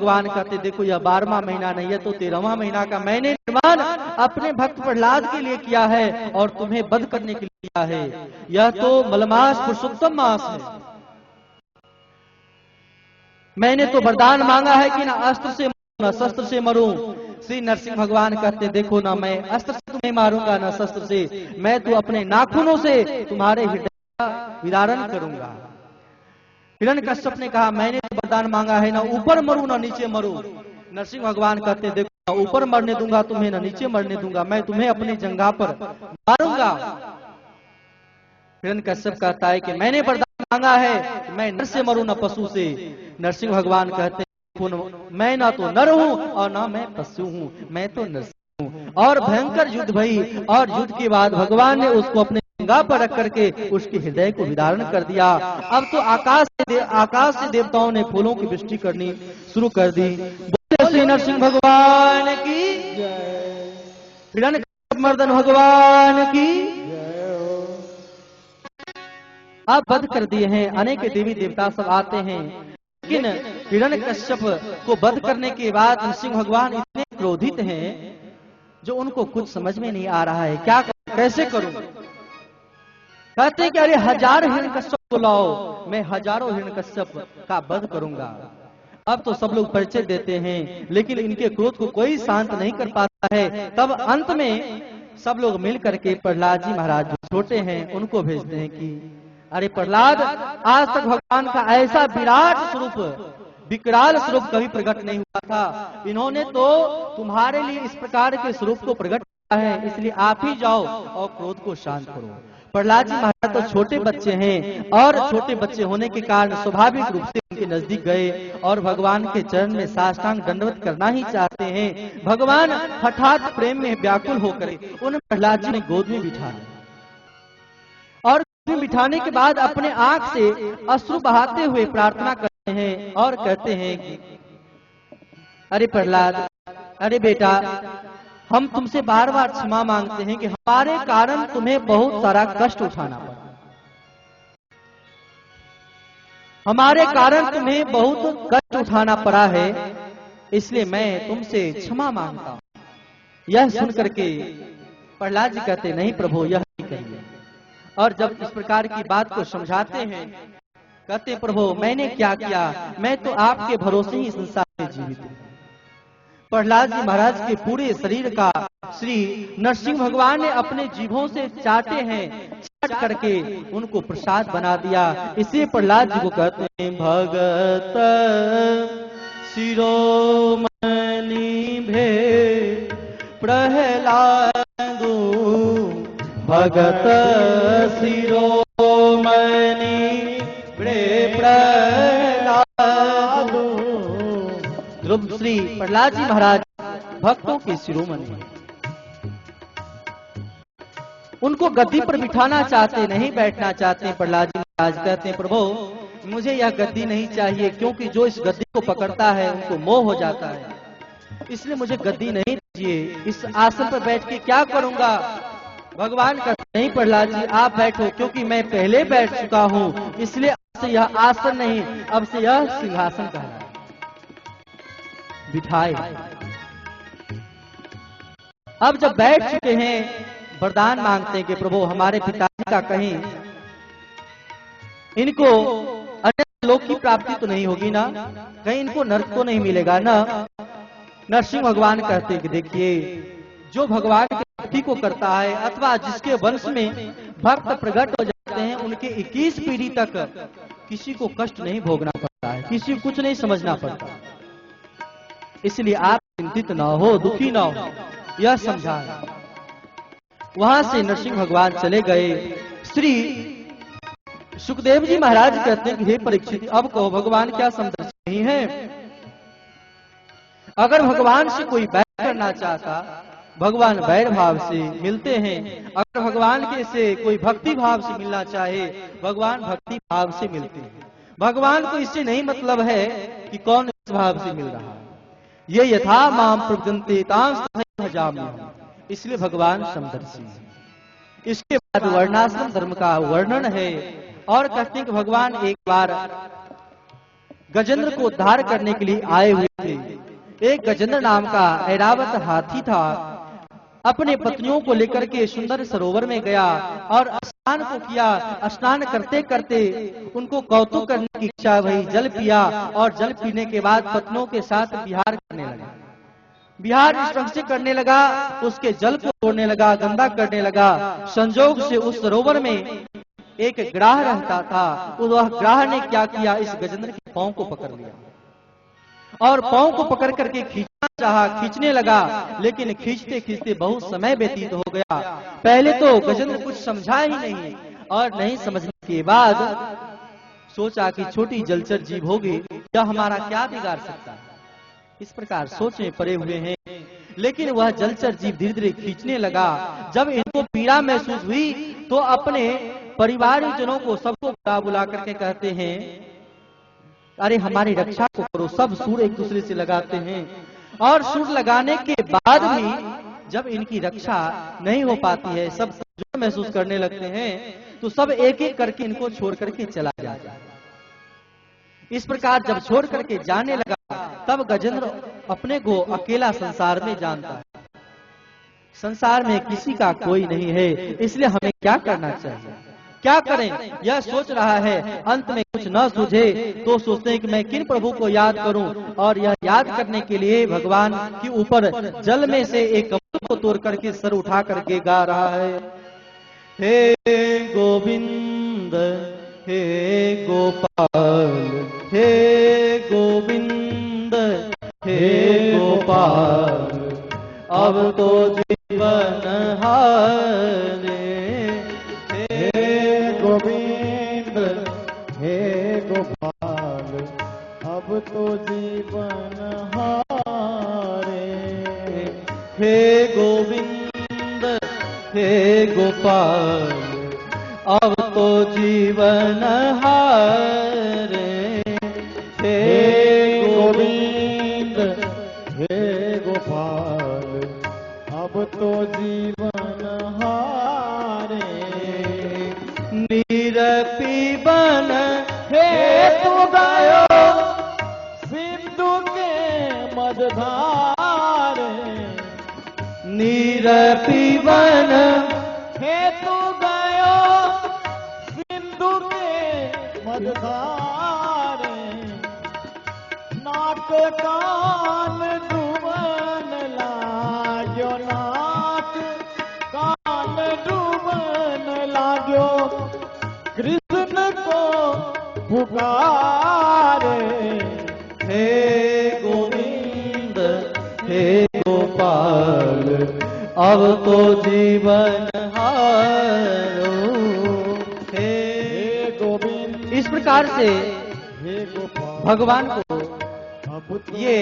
भगवान कहते देखो यह 12वां महीना नहीं है तो 13वां महीना का मैंने निर्माण अपने भक्त प्रहलाद के लिए किया है और तुम्हें वध करने के लिए किया है। यह तो मलमास पुरुषोत्तम मास है। मैंने तो वरदान मांगा है कि ना अस्त्र से न शस्त्र से मरूं। श्री नरसिंह भगवान कहते देखो ना मैं अस्त्र से तुम्हें मारूंगा ना शस्त्र से, मैं तो अपने नाखूनों से तुम्हारे हृदय का विदारण करूंगा। हिरण्यकश्यप ने कहा मैंने तो वरदान मांगा है ना ऊपर मरूं ना नीचे मरूं। नरसिंह भगवान कहते देखो ना ऊपर मरने दूंगा तुम्हें ना नीचे मरने दूंगा, मैं तुम्हें अपनी जंघा पर मारूंगा। हिरण्यकश्यप कहता है कि मैंने वरदान मांगा है कि मैं नर से मरूं ना पशु से। नरसिंह भगवान कहते मैं ना तो नर हूं और ना मैं पशु हूं, मैं तो नरसिंह हूं। और भयंकर युद्ध भई और युद्ध के बाद भगवान ने उसको अपने जंघा पर रख करके उसके हृदय को विदारण कर दिया। अब तो आकाश से देवताओं ने फूलों की वृष्टि करनी शुरू कर दी। बोले श्री नरसिंह भगवान की जय, हिरण्यकश्यप मर्दन भगवान की। अब वध कर दिए हैं, अनेक देवी देवता सब आते हैं, लेकिन हिरण्यकश्यप को वध करने के बाद नरसिंह भगवान इतने क्रोधित हैं जो उनको कुछ समझ में नहीं आ रहा है क्या कैसे करूं। कहते कि अरे 1000 हिरण्यकश्यप को लाओ, मैं हजारों हिरण्यकश्यप का वध करूंगा। अब तो सब लोग परिचय देते हैं लेकिन इनके क्रोध को कोई शांत नहीं कर पाता है। तब अंत में सब लोग मिल करके प्रहलाद जी महाराज जो छोटे हैं उनको भेजते हैं कि अरे प्रहलाद, आज तक भगवान का ऐसा विराट स्वरूप विकराल स्वरूप कभी प्रकट नहीं हुआ था। इन्होंने तो तुम्हारे लिए इस प्रकार के स्वरूप को प्रकट किया है, इसलिए आप ही जाओ और क्रोध को शांत करो। प्रहलाद जी महाराज तो छोटे बच्चे हैं और छोटे बच्चे होने के कारण स्वाभाविक रूप से उनके नजदीक गए और भगवान के चरण में साष्टांग दंडवत करना ही चाहते हैं। भगवान हठात प्रेम में व्याकुल होकर उन प्रहलाद जी ने गोद में बिठा लिया और बिठाने के बाद अपने आंख से अश्रु बहाते हुए प्रार्थना करते हैं और कहते हैं कि अरे प्रहलाद, अरे बेटा, हम तुमसे बार बार क्षमा मांगते हैं कि हमारे कारण तुम्हें बहुत सारा कष्ट उठाना पड़ा, हमारे कारण तुम्हें बहुत कष्ट उठाना पड़ा है, इसलिए मैं तुमसे क्षमा मांगता हूं। यह सुनकर के प्रहलाद जी कहते नहीं प्रभु यह नहीं करिए। और जब इस प्रकार की बात को समझाते हैं कहते प्रभु मैंने क्या किया, मैं तो आपके भरोसे ही संसार में जीवित हूं। प्रहलाद जी महाराज के पूरे शरीर का श्री नरसिंह भगवान ने अपने जीभों से चाटे हैं, चाट करके उनको प्रसाद बना दिया। इसे प्रहलाद जी को कहते हैं भगत शिरोमणि भे प्रहलादु, भगत शिरोमणि भे प्रहलादु। ध्रुव श्री प्रहलाद जी महाराज भक्तों के शिरोमणि, उनको गद्दी पर बिठाना चाहते, नहीं बैठना चाहते। प्रहलाद जी महाराज कहते हैं प्रभु मुझे यह गद्दी नहीं चाहिए, क्योंकि जो इस गद्दी को पकड़ता है उनको मोह हो जाता है, इसलिए मुझे गद्दी नहीं दीजिए। इस आसन पर बैठ के क्या करूंगा। भगवान कहते नहीं प्रहलाद जी आप बैठो, क्योंकि मैं पहले बैठ चुका हूं, इसलिए अब से यह आसन नहीं, अब से यह सिंहासन का है। बिठाए। अब जब बैठ चुके हैं वरदान मांगते हैं कि प्रभु हमारे पिताजी का कहीं इनको अन्य लोक की प्राप्ति तो नहीं होगी ना, कहीं इनको नरक तो नहीं मिलेगा ना। नरसिंह भगवान कहते हैं कि देखिए जो भगवान की भक्ति को करता है अथवा जिसके वंश में भक्त प्रकट हो जाते हैं उनके 21 पीढ़ी तक किसी को कष्ट नहीं भोगना पड़ता है, किसी को कुछ नहीं समझना पड़ता। इसलिए आप चिंतित ना हो, दुखी ना हो, यह समझा। वहां से नरसिंह भगवान चले गए। श्री सुखदेव जी महाराज कहते हैं कि हे परीक्षित अब कहो भगवान क्या समदर्शी नहीं है। अगर भगवान से कोई बैर करना चाहता भगवान वैर भाव से मिलते हैं, अगर भगवान के से कोई भक्ति भाव से मिलना चाहे भगवान भक्ति भाव से मिलते हैं। भगवान को इससे नहीं मतलब है कि कौन इस भाव से मिल रहा है। ये यथा माम प्रवदन्ते तां तथैव भजामि, इसलिए भगवान समदर्शी। इसके बाद वर्णाश्रम धर्म का वर्णन है और कहते हैं कि भगवान एक बार गजेंद्र को उद्धार करने के लिए आए हुए थे। एक गजेंद्र नाम का ऐरावत हाथी था, अपने पत्नियों को लेकर के सुंदर सरोवर में गया और स्नान को किया। स्नान करते करते उनको कौतुक करने की इच्छा भई, जल पिया और जल पीने के बाद पत्नियों के साथ विहार करने लगा। विहार इस ढंग से करने लगा, उसके जल को तोड़ने लगा, गंदा करने लगा। संजोग से उस सरोवर में एक ग्राह रहता था। वह ग्राह ने क्या किया, इस गजेंद्र के पांव को पकड़ लिया और पांव को पकड़ करके खींचना चाहा, खींचने लगा, लेकिन खींचते खींचते बहुत समय व्यतीत हो गया। पहले तो गजेंद्र कुछ समझा ही नहीं और नहीं समझने के बाद सोचा कि छोटी जलचर जीव होगी, यह हमारा क्या बिगाड़ सकता है। इस प्रकार सोच में पड़े हुए हैं, लेकिन वह जलचर जीव धीरे धीरे खींचने लगा। जब इनको पीड़ा महसूस हुई तो अपने परिवारजनों को सबको बुला करके कहते हैं, अरे हमारी रक्षा को करो। सब सुर एक दूसरे से लगाते हैं और सुर लगाने के बाद भी जब इनकी रक्षा नहीं हो पाती है, सब जो महसूस करने लगते हैं, तो सब एक एक करके इनको छोड़ करके चला जाता है। इस प्रकार जब छोड़ करके जाने लगा, तब गजेंद्र अपने को अकेला संसार में जानता है। संसार में किसी का कोई नहीं है, इसलिए हमें क्या करना चाहिए, क्या करें, यह सोच रहा है। अंत में कुछ न सूझे तो सोचते हैं कि मैं किन प्रभु को याद करूं, और यह याद करने के लिए भगवान के ऊपर जल में से एक कमल को तोड़ करके सर उठा करके गा रहा है, हे गोविंद हे गोपाल, हे गोविंद हे गोपाल, अब तो जीवन हारे। हे गोविंद हे गोपाल, अब तो जीवन हारे। हे गोविंद हे गोपाल, अब तो जीवन हारे। हे गोविंद हे गोपाल, अब तो जीवन हारे। नीर पीबन हे तू गायो सिंधु के मझधारे। नीर पीबन हे तू गायो सिंधु के मझधारे। नाक कान डूबन लाग्यो, नाक कान डूबन लाग्यो, कृष्ण को पुकारे। हे गोविंद हे गोपाल, अब तो जीवन हारो। हे गोविंद इस प्रकार से हे गोपाल, भगवान को ये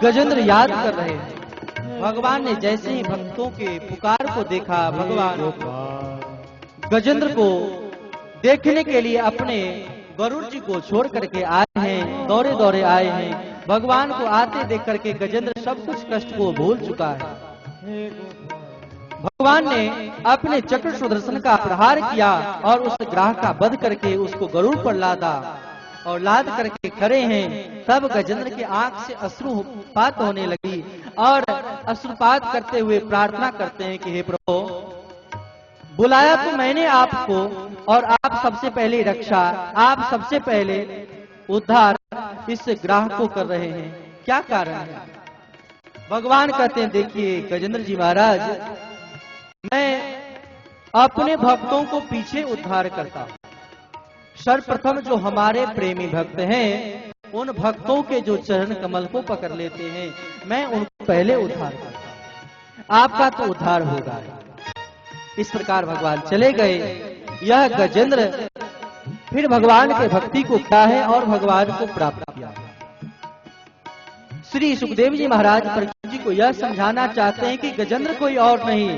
गजेंद्र याद कर रहे हैं। भगवान ने जैसे ही भक्तों के पुकार को देखा, भगवान गजेंद्र को देखने के लिए अपने गरुड़ जी को छोड़ करके आए हैं, दौड़े दौड़े आए हैं। भगवान को आते देख करके गजेंद्र सब कुछ कष्ट को भूल चुका है। भगवान ने अपने चक्र सुदर्शन का प्रहार किया और उस ग्राह का वध करके उसको गरुड़ पर लादा और लाद करके खड़े हैं। तब गजेंद्र के आंख से अश्रुपात होने लगी और अश्रुपात करते हुए प्रार्थना करते हैं कि हे प्रभु, बुलाया तो मैंने आपको और आप सबसे पहले रक्षा, आप सबसे पहले उद्धार इस ग्राह को कर रहे हैं, क्या कारण है। भगवान कहते हैं, देखिए गजेंद्र जी महाराज, मैं अपने भक्तों को पीछे उद्धार करता हूं। सर्वप्रथम जो हमारे प्रेमी भक्त हैं, उन भक्तों के जो चरण कमल को पकड़ लेते हैं, मैं उनको पहले उद्धार करता हूं, आपका तो उद्धार होगा। इस प्रकार भगवान चले गए। यह गजेंद्र फिर भगवान के भक्ति को किया है और भगवान को प्राप्त किया। श्री सुखदेव जी महाराज परीक्षित जी को यह समझाना चाहते हैं कि गजेंद्र कोई और नहीं,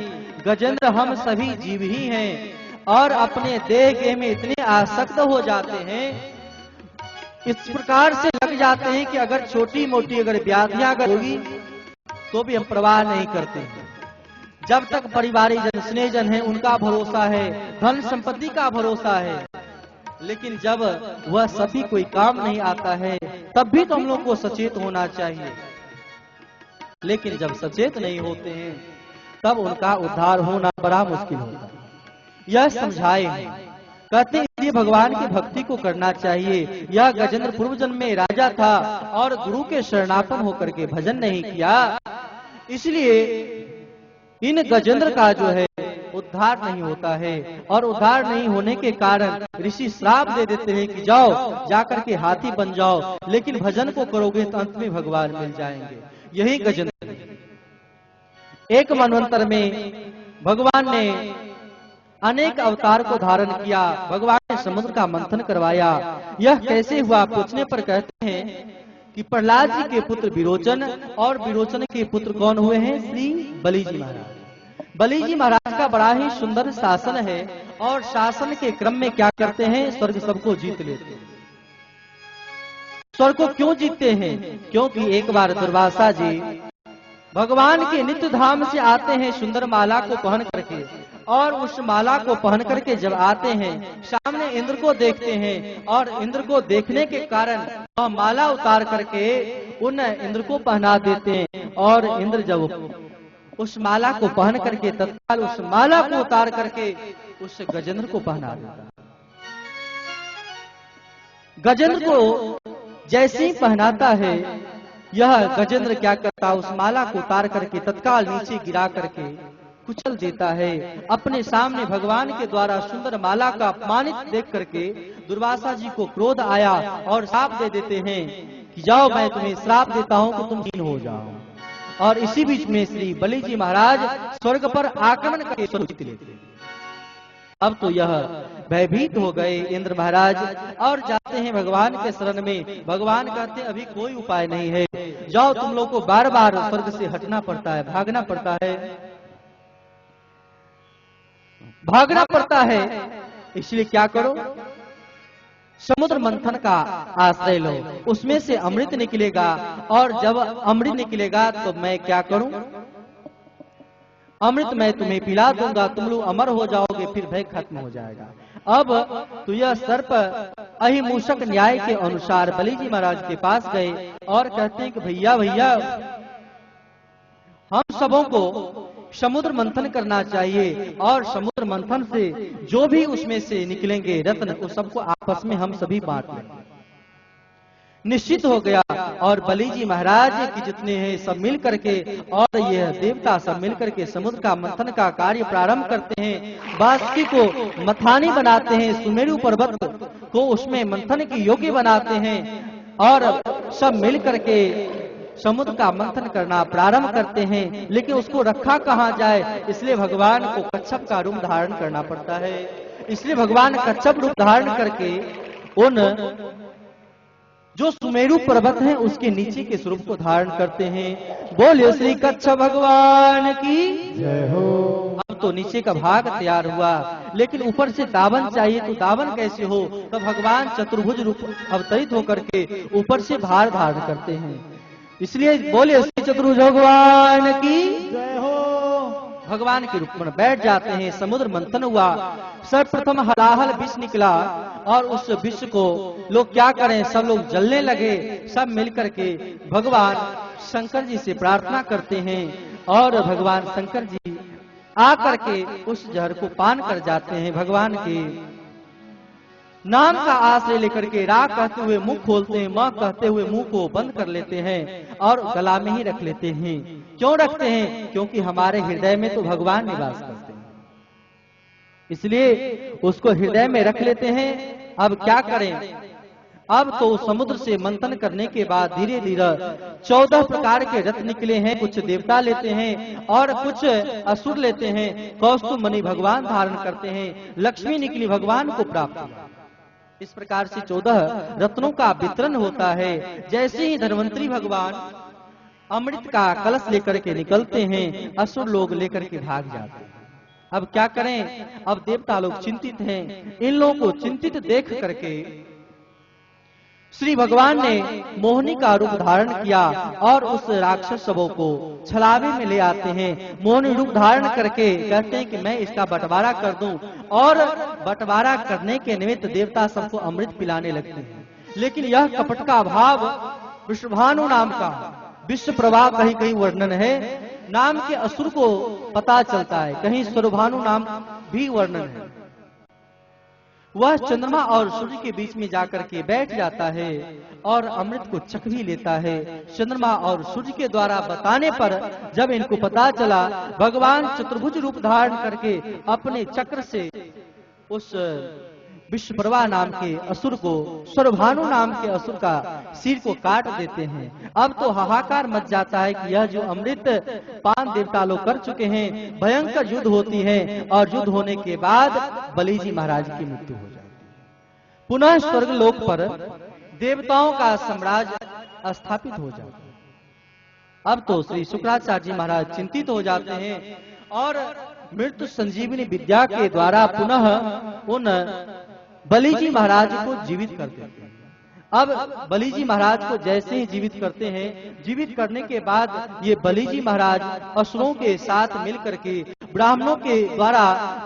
गजेंद्र हम सभी जीव ही हैं और अपने देह के में इतने आसक्त हो जाते हैं, इस प्रकार से लग जाते हैं कि अगर छोटी मोटी अगर व्याधियां अगर होगी तो भी हम परवाह नहीं करते हैं। जब तक परिवारी जन स्नेहजन है उनका भरोसा है, धन संपत्ति का भरोसा है, लेकिन जब वह सभी कोई काम नहीं आता है तब भी तो हम लोग को सचेत होना चाहिए। लेकिन जब सचेत नहीं होते हैं तब उनका उद्धार होना बड़ा मुश्किल होता है। यह समझाए हैं। कहते हैं इसलिए भगवान की भक्ति को करना चाहिए। यह गजेंद्र पूर्व जन्म में राजा था और गुरु के शरणापन होकर के भजन नहीं किया, इसलिए इन गजेंद्र का जो है उद्धार नहीं होता है। और उद्धार नहीं होने के कारण ऋषि श्राप दे देते हैं कि जाओ जाकर के हाथी बन जाओ, लेकिन भजन को करोगे तो अंत में भगवान मिल जाएंगे। यही गजेंद्र एक मनवंतर में भगवान ने अनेक अवतार को धारण किया। भगवान ने समुद्र का मंथन करवाया। यह कैसे हुआ पूछने पर कहते हैं कि प्रहलाद जी के पुत्र विरोचन और विरोचन के पुत्र कौन हुए हैं? श्री बलि जी महाराज। बलि जी महाराज का बड़ा ही सुंदर शासन है और शासन के क्रम में क्या करते हैं? स्वर्ग सबको जीत लेते हैं। स्वर्ग को क्यों जीतते हैं? क्योंकि एक बार दुर्वासा जी भगवान के नित्य धाम से आते हैं सुंदर माला को पहन करके, और उस माला को पहन करके जब आते हैं सामने इंद्र को देखते हैं, और इंद्र को देखने के कारण वह माला उतार करके उन इंद्र को पहना देते हैं। और इंद्र जब उस माला को पहन करके तत्काल उस माला को उतार करके उस गजेंद्र को पहना देता। गजेंद्र को जैसे ही पहनाता है यह गजेंद्र क्या करता, उस माला को उतार करके तत्काल नीचे गिरा करके कुचल देता है। अपने सामने भगवान के द्वारा सुंदर माला का अपमानित देख करके दुर्वासा जी को क्रोध आया और श्राप दे देते हैं कि जाओ मैं तुम्हें श्राप देता हूं कि तुम हीन हो जाओ। और इसी बीच में श्री बलि जी महाराज स्वर्ग पर आक्रमण करके स्वर्ग जीत लेते। अब तो यह भयभीत हो गए इंद्र महाराज और जाते हैं भगवान के शरण में। भगवान कहते हैं अभी कोई उपाय नहीं है, जाओ तुम लोग को बार बार स्वर्ग से हटना पड़ता है, भागना पड़ता है, भागना पड़ता है। इसलिए क्या करो, समुद्र मंथन का आश्रय लो, उसमें से अमृत निकलेगा, और जब अमृत निकलेगा तो मैं क्या करूं, अमृत मैं तुम्हें पिला दूंगा, तुम लोग अमर हो जाओगे, फिर भय खत्म हो जाएगा। अब तो यह सर्प अहिमूषक न्याय के अनुसार बलि जी महाराज के पास गए और कहते हैं कि भैया भैया हम सबों को समुद्र मंथन करना चाहिए, और समुद्र मंथन से जो भी उसमें से निकलेंगे रत्न उस सबको आपस में हम सभी बांट लेंगे। निश्चित हो गया, और बलि जी महाराज के जितने हैं सब मिल करके और यह देवता सब मिल करके समुद्र का मंथन का कार्य प्रारंभ करते हैं। बासुकी को मथानी बनाते हैं, सुमेरु पर्वत को उसमें मंथन की योग्य बनाते हैं, और सब मिल करके समुद्र का मंथन करना प्रारंभ करते हैं। लेकिन उसको रखा कहाँ जाए, इसलिए भगवान को कच्छप का रूप धारण करना पड़ता है। इसलिए भगवान कच्छप रूप धारण करके उन जो सुमेरु पर्वत है उसके नीचे के स्वरूप को धारण करते हैं। बोलिए श्री कच्छप भगवान की जय हो। अब तो नीचे का भाग तैयार हुआ, लेकिन ऊपर से दावन चाहिए, तो दावन कैसे हो? तो भगवान चतुर्भुज रूप अवतरित होकर के ऊपर से भार धारण करते हैं। इसलिए बोलिए श्री चतुर्भुज भगवान की जय हो। भगवान के रूप में बैठ जाते हैं। समुद्र मंथन हुआ, सर्वप्रथम हलाहल विष निकला, और उस विष को लोग क्या करें, सब लोग जलने लगे। सब मिलकर के भगवान शंकर जी से प्रार्थना करते हैं, और भगवान शंकर जी आकर के उस जहर को पान कर जाते हैं। भगवान के नाम का आश्रय लेकर के रा कहते हुए मुंह खोलते हैं, मां कहते हुए मुंह को बंद कर लेते हैं और गला में ही रख लेते हैं। क्यों रखते हैं? क्योंकि हमारे हृदय में तो भगवान निवास करते हैं, इसलिए उसको हृदय में रख लेते हैं। अब क्या करें? अब तो समुद्र से मंथन करने के बाद धीरे धीरे 14 प्रकार के रत्न निकले हैं। कुछ देवता लेते हैं और कुछ असुर लेते हैं। कौस्तुभ मणि भगवान धारण करते हैं, लक्ष्मी निकली भगवान को प्राप्त। इस प्रकार से 14 रत्नों का वितरण होता है। जैसे ही धन्वंतरी भगवान अमृत का कलश लेकर के निकलते हैं, असुर लोग लेकर के भाग जाते हैं। अब क्या करें? अब देवता लोग चिंतित हैं। इन लोगों को चिंतित देख करके श्री भगवान ने मोहिनी का रूप धारण किया और उस राक्षस सबों को छलावे में ले आते हैं। मोहिनी रूप धारण करके कहते हैं कि मैं इसका बंटवारा कर दूं, और बंटवारा करने के निमित्त देवता सबको अमृत पिलाने लगते हैं। लेकिन यह कपट का अभाव विश्वभानु नाम का विश्व प्रवाह कहीं कहीं वर्णन है नाम के असुर को पता चलता है, कहीं स्वरभानु नाम भी वर्णन है। वह चंद्रमा और सूर्य के बीच में जाकर के बैठ जाता है और अमृत को चख भी लेता है। चंद्रमा और सूर्य के द्वारा बताने पर जब इनको पता चला, भगवान चतुर्भुज रूप धारण करके अपने चक्र से उस विश्वप्रभा नाम के असुर को, स्वरभानु नाम के असुर का सिर को काट देते हैं। अब तो हाहाकार मच जाता है कि यह जो अमृत पान देवता लोग कर चुके हैं, भयंकर युद्ध होती है और युद्ध होने के बाद बलि जी महाराज की मृत्यु हो जाती है। पुनः स्वर्ग लोक पर देवताओं का साम्राज्य स्थापित हो जाता है। अब तो श्री शुक्राचार्य जी महाराज चिंतित हो जाते हैं और मृत्यु संजीवनी विद्या के द्वारा पुनः उन बलि जी महाराज को जीवित कर देते हैं। अब बलि जी महाराज को जैसे ही जीवित करते हैं, जीवित करने के बाद ये बलि जी महाराज असुरों के साथ मिलकर के ब्राह्मणों के द्वारा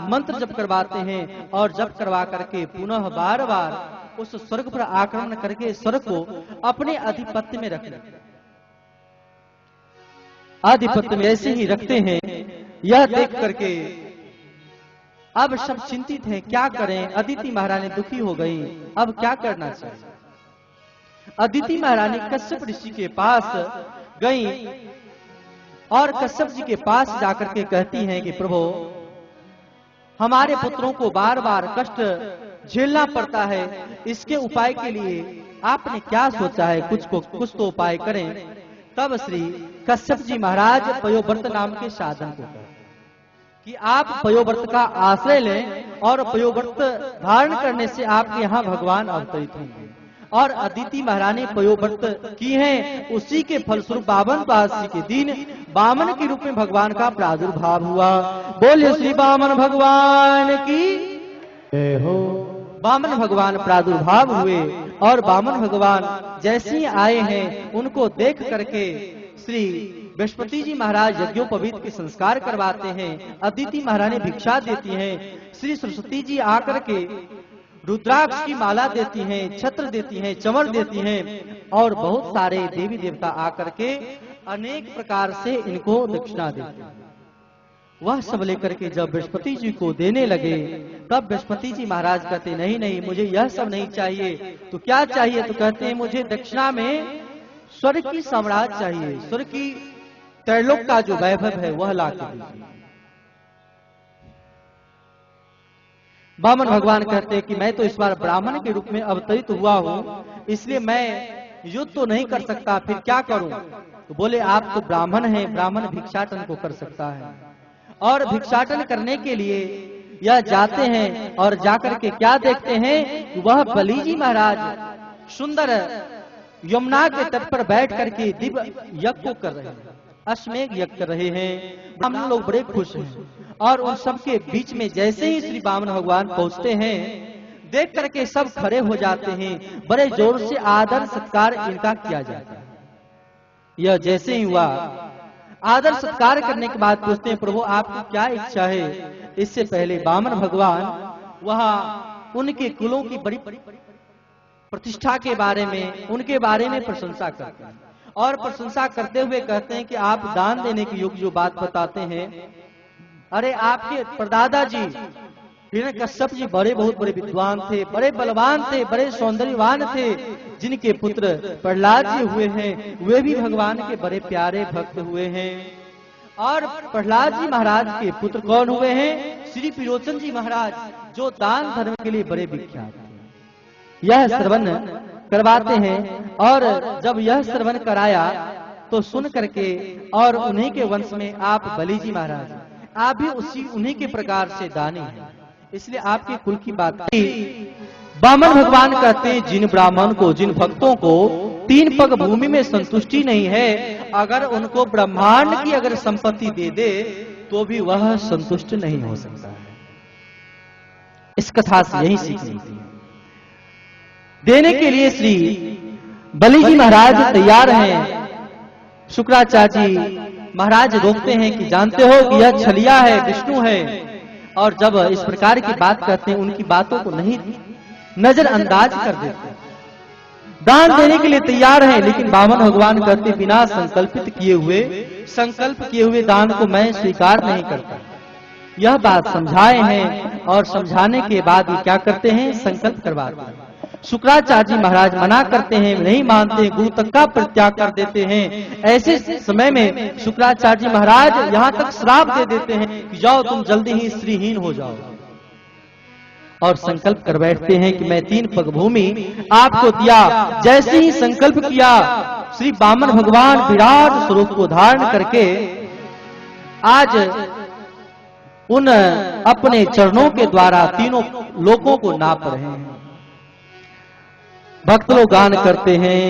मंत्र जप करवाते हैं और जप करवा करके पुनः बार बार उस स्वर्ग पर आक्रमण करके स्वर्ग को अपने आधिपत्य में रखते हैं। आधिपत्य में ऐसे ही रखते हैं। यह देख करके अब सब चिंतित हैं, क्या करें। अदिति महारानी दुखी हो गई, अब क्या करना चाहिए। अदिति महारानी कश्यप ऋषि के पास गई और कश्यप जी के पास जाकर के कहती हैं कि प्रभु, हमारे पुत्रों को बार बार कष्ट झेलना पड़ता है, इसके उपाय के लिए आपने क्या सोचा है, कुछ तो उपाय करें। तब श्री कश्यप जी महाराज पयोव्रत नाम के साधन को करें कि आप पयोव्रत का आश्रय लें और पयोव्रत धारण करने से आपके यहाँ भगवान अवतरित होंगे। और अदिति महारानी पयोव्रत की हैं, उसी के फलस्वरूप 52 द्वादशी के दिन वामन के रूप में भगवान का प्रादुर्भाव हुआ। बोलिए श्री वामन भगवान की जय हो। वामन भगवान प्रादुर्भाव हुए और वामन भगवान जैसे ही आए हैं, उनको देख करके श्री बृहस्पति जी महाराज यज्ञोपवीत के संस्कार करवाते हैं। अदिति महारानी भिक्षा देती हैं। श्री सरस्वती जी आकर के रुद्राक्ष की माला देती हैं, छत्र देती हैं, चमर देती हैं और बहुत सारे देवी देवता आकर के अनेक प्रकार से इनको दक्षिणा देते हैं। वह सब लेकर के जब बृहस्पति जी को देने लगे, तब बृहस्पति जी महाराज कहते नहीं नहीं, मुझे यह सब नहीं चाहिए। तो क्या चाहिए? तो कहते हैं मुझे दक्षिणा में स्वर्ग की साम्राज्य चाहिए, स्वर्ग की त्रैलोक का जो वैभव है वह ला के दीजिए। वामन भगवान कहते हैं कि मैं तो इस बार ब्राह्मण के रूप में अवतरित हुआ हूँ, इसलिए मैं युद्ध तो नहीं कर सकता, फिर क्या करूं? तो बोले आप तो ब्राह्मण हैं, ब्राह्मण भिक्षाटन को कर सकता है। और भिक्षाटन करने के लिए यह जाते हैं और जाकर के क्या देखते हैं, वह बलि जी महाराज सुंदर यमुना के तट पर बैठ करके दिव्य यज्ञ को कर रहे हैं, अश्वमेघ यज्ञ कर रहे हैं। ब्राह्मण लोग बड़े खुश हैं और उन सबके बीच में जैसे ही श्री वामन भगवान पहुंचते हैं, देख करके सब खड़े हो जाते हैं। बड़े जोर से आदर सत्कार इनका किया जाता है। यह जैसे ही हुआ, आदर सत्कार करने के बाद पूछते हैं प्रभु आपकी क्या इच्छा है। इससे पहले वामन भगवान वहां उनके कुलों की बड़ी प्रतिष्ठा के बारे में, उनके बारे में प्रशंसा करते हैं और प्रशंसा करते हुए कहते हैं कि आप दान देने के योग्य जो बात बताते हैं, अरे आपके परदादा जी हिरण्यकश्यप जी बहुत बड़े विद्वान थे, बड़े बलवान थे, बड़े सौंदर्यवान थे। जिनके पुत्र प्रहलाद जी हुए हैं, वे भी भगवान के बड़े प्यारे भक्त हुए हैं। और प्रहलाद जी महाराज के पुत्र कौन हुए हैं? श्री पिरोचन जी महाराज, जो दान धर्म के लिए बड़े विख्यात थे। यह श्रवण करवाते हैं और जब यह श्रवण कराया तो सुन करके, और उन्हीं के वंश में आप बलि जी महाराज, आप भी उन्हीं के प्रकार से दानी हैं, इसलिए आपके कुल की बात की। वामन भगवान कहते हैं जिन ब्राह्मण को, जिन भक्तों को 3 पग भूमि में संतुष्टि नहीं है, अगर उनको ब्रह्मांड की अगर संपत्ति दे दे तो भी वह संतुष्ट नहीं हो सकता है। इस कथा से यही सीख मिलती है। देने के लिए श्री बलि जी महाराज तैयार हैं। शुक्राचार्य जी महाराज रोकते हैं कि जानते हो कि यह छलिया है, विष्णु है, और जब इस प्रकार की बात कहते हैं उनकी बातों को नहीं नजरअंदाज कर देते, दान देने के लिए तैयार हैं, लेकिन वामन भगवान कहते बिना संकल्प किए हुए दान को मैं स्वीकार नहीं करता। यह बात समझाए हैं और समझाने के बाद ये क्या करते हैं, संकल्प करवाते हैं। शुक्राचार्य जी महाराज मना करते हैं, नहीं मानते, गुरु तक का परित्याग कर देते हैं। ऐसे समय में शुक्राचार्य जी महाराज यहाँ तक श्राप दे देते हैं कि जाओ तुम जल्दी ही स्त्रीहीन हो जाओ, और संकल्प कर बैठते हैं कि मैं 3 पग भूमि आपको दिया। जैसे ही संकल्प किया, श्री वामन भगवान विराट स्वरूप को धारण करके आज उन अपने चरणों के द्वारा तीनों लोकों को नाप रहे हैं। भक्त लोग गान करते हैं,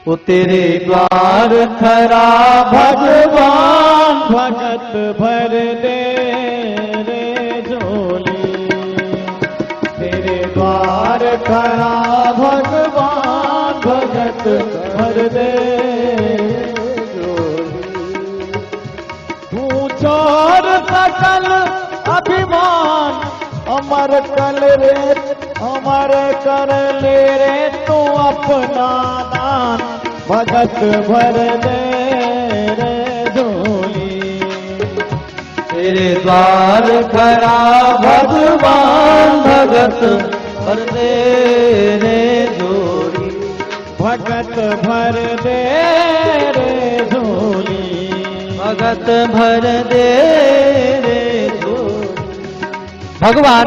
वो तेरे द्वार खरा भगवान भगत भर दे रे झोली, तेरे द्वार खरा भगवान भगत भर दे झोली। तू छोड़ सकल अभिमान अमर कल रे, अमर कर ले रे तू अपना दान, भगत भर दे रे झोली। तेरे द्वार खरा भगवान भगत भर दे रे झोली, भगत भर दे रे झोली, भगत भर दे रे झोली। भगवान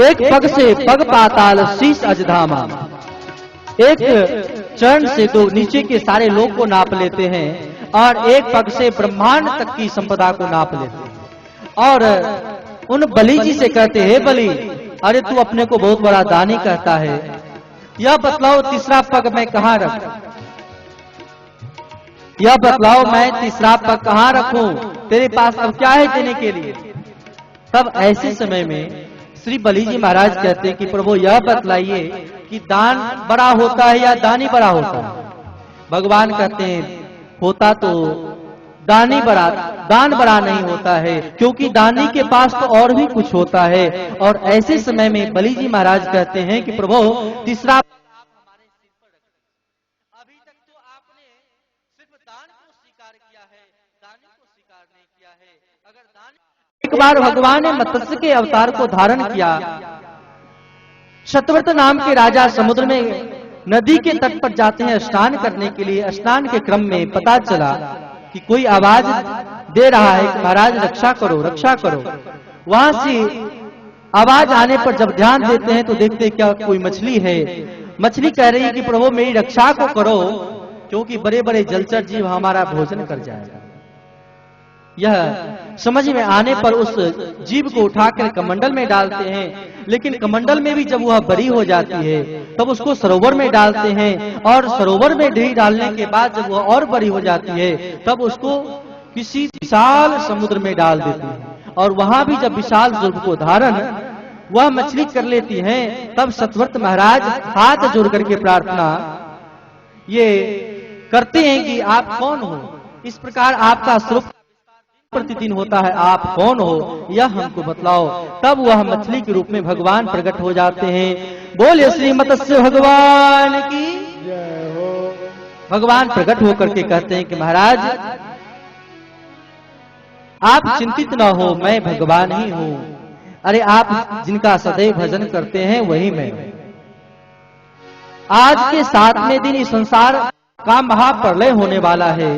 एक पग से पग पाताल शीश अजधामा, एक चरण से तो नीचे के सारे लोग को नाप लेते हैं और एक पग से ब्रह्मांड तक की संपदा को नाप लेते हैं। और उन बलि जी से कहते हैं, बलि अरे तू अपने को बहुत बड़ा दानी कहता है, यह बतलाओ तीसरा पग मैं कहाँ रखूं, यह बतलाओ मैं तीसरा पग कहाँ रखूं, तेरे पास अब क्या है देने के लिए। तब ऐसे समय में श्री बलि जी महाराज कहते हैं कि प्रभु यह बतलाइए कि दान बड़ा होता है या दानी बड़ा होता है। भगवान कहते हैं होता तो दानी बड़ा, दान बड़ा नहीं होता है, क्योंकि दानी के पास तो और भी कुछ होता है। और ऐसे समय में बलि जी महाराज कहते हैं कि प्रभु तीसरा अभी तक तो आपने सिर्फ दान को स्वीकार किया है, दानी को स्वीकार नहीं किया है। अगर दान एक बार भगवान ने मत्स्य के अवतार को धारण किया, शतव्रत नाम के राजा समुद्र में नदी के तट पर जाते हैं स्नान करने के लिए। स्नान के क्रम में पता चला कि कोई आवाज दे रहा है कि महाराज रक्षा करो, रक्षा करो। वहां से आवाज आने पर जब ध्यान देते हैं तो देखते हैं क्या कोई मछली है। मछली कह रही है कि प्रभु मेरी रक्षा को करो, क्योंकि बड़े बड़े जलचर जीव हमारा भोजन कर जाएगा। यह समझ में आने पर उस जीव को उठाकर कमंडल में डालते हैं, लेकिन कमंडल में भी जब वह बड़ी हो जाती है तब उसको सरोवर में डालते हैं, और सरोवर में ढेरी डालने के बाद जब वह और बड़ी हो जाती है तब उसको किसी विशाल समुद्र में डाल देते हैं। और वहां भी जब विशाल स्वरूप को धारण वह मछली कर लेती है, तब सतव्रत महाराज हाथ जोड़ करके प्रार्थना ये करते हैं कि आप कौन हो, इस प्रकार आपका स्वरूप प्रतिदिन होता है, आप कौन हो यह हमको बतलाओ। तब वह मछली के रूप में भगवान प्रकट हो जाते हैं। बोले श्री मत्स्य भगवान की जय हो। भगवान प्रकट होकर के कहते हैं कि महाराज आप चिंतित न हो, मैं भगवान ही हूँ। अरे आप जिनका सदैव भजन करते हैं वही मैं हूँ। आज के 7वें दिन इस संसार का महाप्रलय होने वाला है,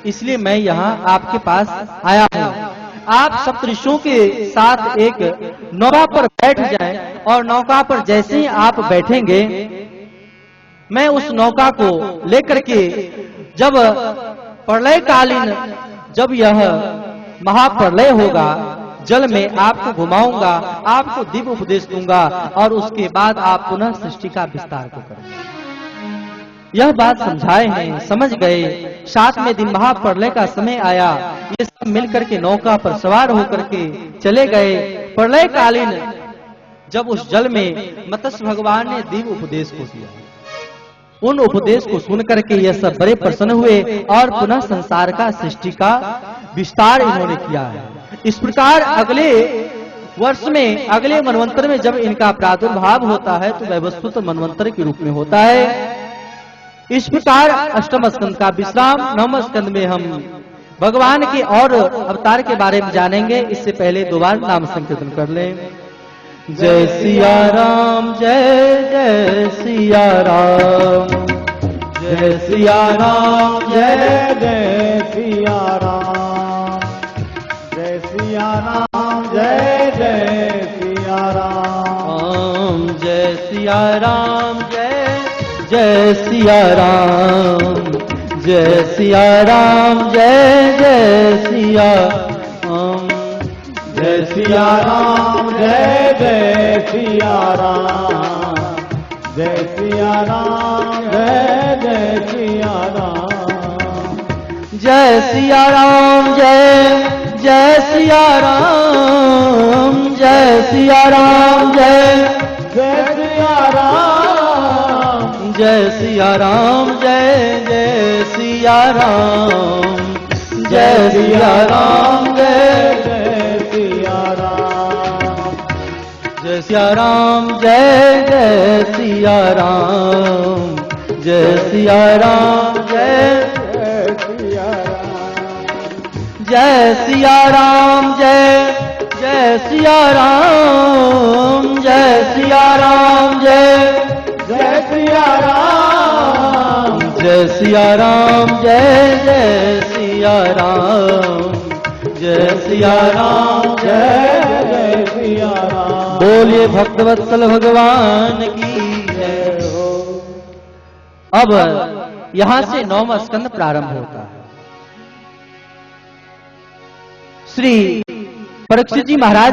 इसलिए मैं यहाँ आपके पास आया हूँ। आप सप्तऋषियों के साथ एक नौका पर बैठ जाएं, और नौका पर जैसे ही आप बैठेंगे मैं उस नौका को लेकर के जब प्रलयकालीन जब यह महाप्रलय होगा जल में आपको घुमाऊंगा, आपको दिव्य उपदेश दूंगा, और उसके बाद आप पुनः सृष्टि का विस्तार को करेंगे। यह बात समझाए हैं, समझ गए। 7वें दिन महाप्रलय का समय आया, ये सब मिलकर के नौका पर सवार होकर के चले गए। प्रलयकालीन जब उस जल में मत्स्य भगवान ने दिव्य उपदेश को दिया, उन उपदेश को सुन करके यह सब बड़े प्रसन्न हुए और पुनः संसार का सृष्टि का विस्तार इन्होंने किया है। इस प्रकार अगले वर्ष में, अगले मनवंतर में जब इनका प्रादुर्भाव होता है तो वैवस्वत मनवंतर के रूप में होता है। इस प्रकार अष्टम स्कंद का विश्राम। नवम स्कंद में हम भगवान के और अवतार के बारे में जानेंगे। इससे पहले 2 बार नाम संकीर्तन कर लें। जय सिया राम, जय जय सिया राम, जय सिया राम, जय जय सिया राम, जय सिया राम, जय जय सिया राम, जय सिया राम, जय जय सिया राम, जय सिया राम, जय जय सिया राम, जय सिया राम, जय जय सिया राम, जय सिया राम, जय जय सिया राम, जय सिया राम, जय जय सिया राम, जय सिया राम, जय जय सिया राम, जय सिया राम, जय जय सिया राम, जय सिया राम, जय जय सिया राम, जय सिया राम, जय जय सिया राम, जय सिया राम, जय जय सिया राम, जय सिया राम, जय जय सिया राम, जय सिया राम, जय जय सिया राम, जय सिया राम, जय सिया राम, जय जय जय सिया राम। बोलिए भक्तवत्सल भगवान की जय हो। अब यहां से 9वां स्कंद प्रारंभ होता है। श्री परीक्षित जी महाराज